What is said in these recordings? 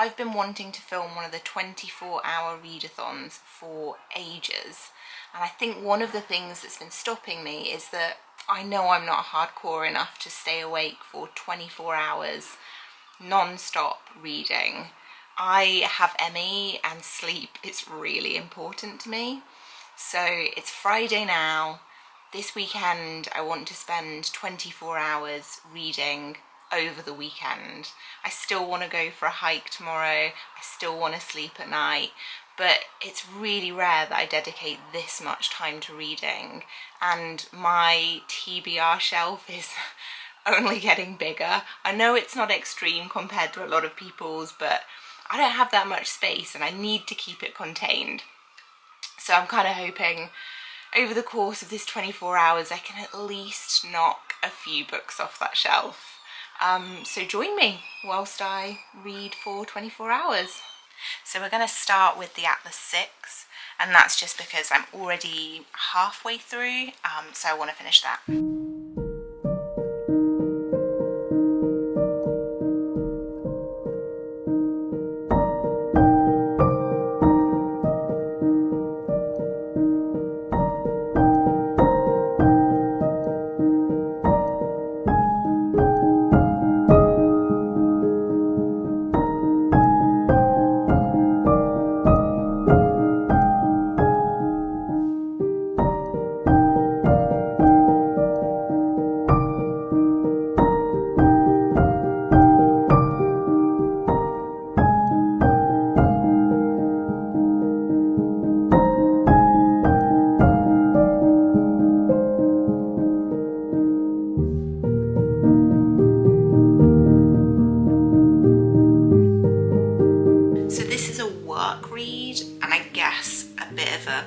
I've been wanting to film one of the 24-hour readathons for ages, and I think one of the things that's been stopping me is that I know I'm not hardcore enough to stay awake for 24 hours non-stop reading. I have ME and sleep is really important to me. So it's Friday now. This weekend I want to spend 24 hours reading over the weekend. I still want to go for a hike tomorrow. I still want to sleep at night. But it's really rare that I dedicate this much time to reading. And my TBR shelf is only getting bigger. I know it's not extreme compared to a lot of people's, but I don't have that much space and I need to keep it contained. So I'm kind of hoping over the course of this 24 hours I can at least knock a few books off that shelf. So join me whilst I read for 24 hours. So we're going to start with the Atlas 6, and that's just because I'm already halfway through, so I want to finish that.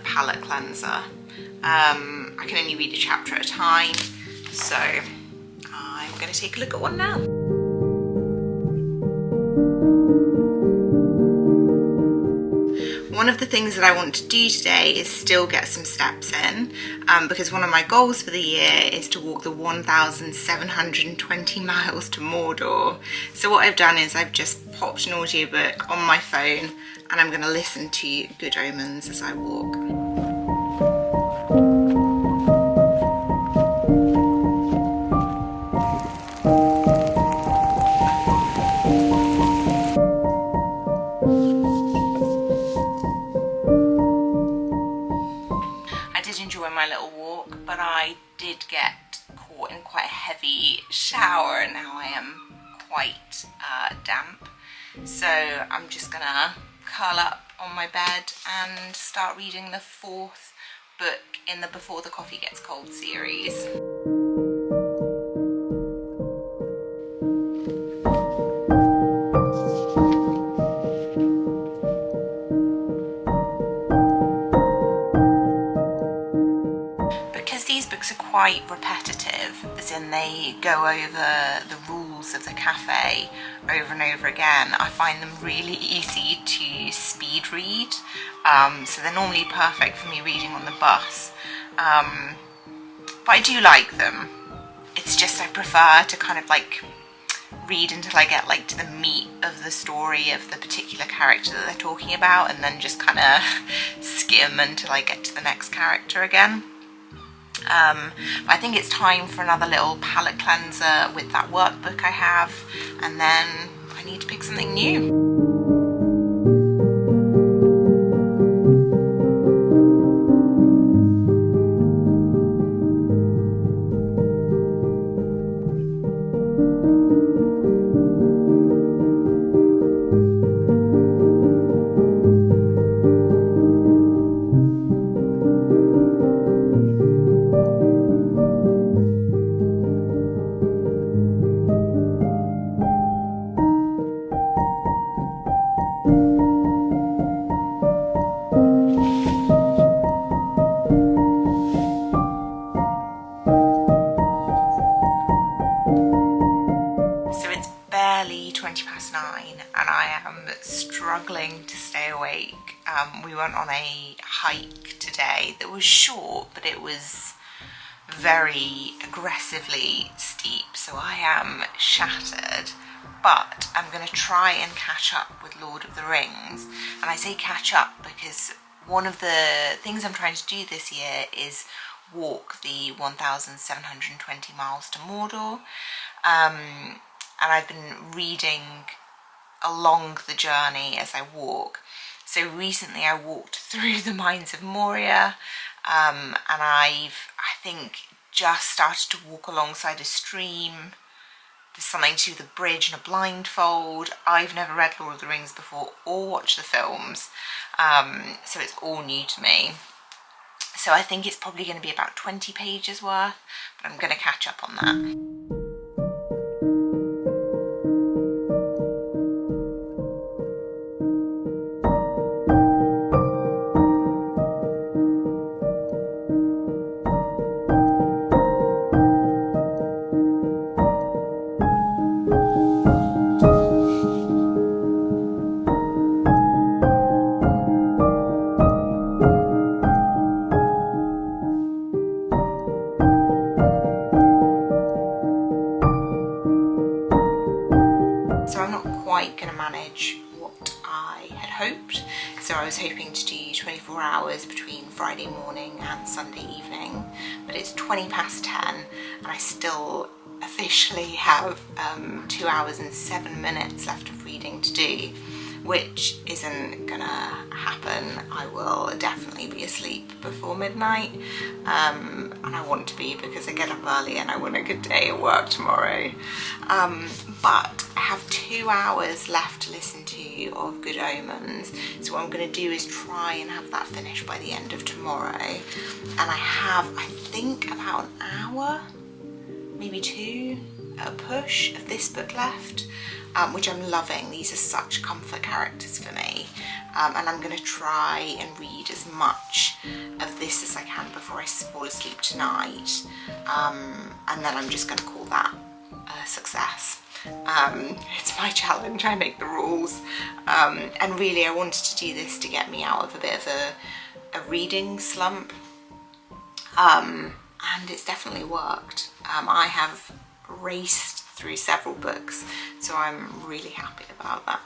Palette cleanser. I can only read a chapter at a time, so I'm going to take a look at one now. One of the things that I want to do today is still get some steps in, because one of my goals for the year is to walk the 1,720 miles to Mordor. So what I've done is I've just popped an audiobook on my phone and I'm going to listen to Good Omens as I walk. I did enjoy my little walk, but I did get caught in quite a heavy shower and now I am quite damp. So I'm just gonna curl up on my bed and start reading the 4th book in the Before the Coffee Gets Cold series. Because these books are quite repetitive, as in they go over the rules of the cafe over and over again, I find them really easy to speed read, so they're normally perfect for me reading on the bus, but I do like them. It's just I prefer to kind of like read until I get like to the meat of the story of the particular character that they're talking about, and then just kind of skim until I get to the next character again. But I think it's time for another little palette cleanser with that workbook I have, and then I need to pick something new. Barely 9:20 and I am struggling to stay awake. We went on a hike today that was short, but it was very aggressively steep, so I am shattered. but I'm going to try and catch up with Lord of the Rings. And I say catch up because one of the things I'm trying to do this year is walk the 1,720 miles to Mordor. And I've been reading along the journey as I walk. So recently I walked through the mines of Moria, and I think just started to walk alongside a stream. There's something to the bridge and a blindfold. I've never read Lord of the Rings before or watched the films, so it's all new to me. So I think it's probably going to be about 20 pages worth, but I'm going to catch up on that. Going to manage what I had hoped. So I was hoping to do 24 hours between Friday morning and Sunday evening, but it's 20 past 10 and I still officially have 2 hours and 7 minutes left of reading to do, which isn't gonna happen. I will definitely be asleep before midnight, and I want to be because I get up early and I want a good day at work tomorrow. But I have 2 hours left to listen to of Good Omens, so what I'm going to do is try and have that finished by the end of tomorrow. And I have, I think, about an hour, maybe 2 at a push of this book left, which I'm loving. These are such comfort characters for me, and I'm going to try and read as much of this as I can before I fall asleep tonight, and then I'm just going to call that a success. It's my challenge, I make the rules, and really I wanted to do this to get me out of a bit of a reading slump, and it's definitely worked. I have raced through several books, so I'm really happy about that.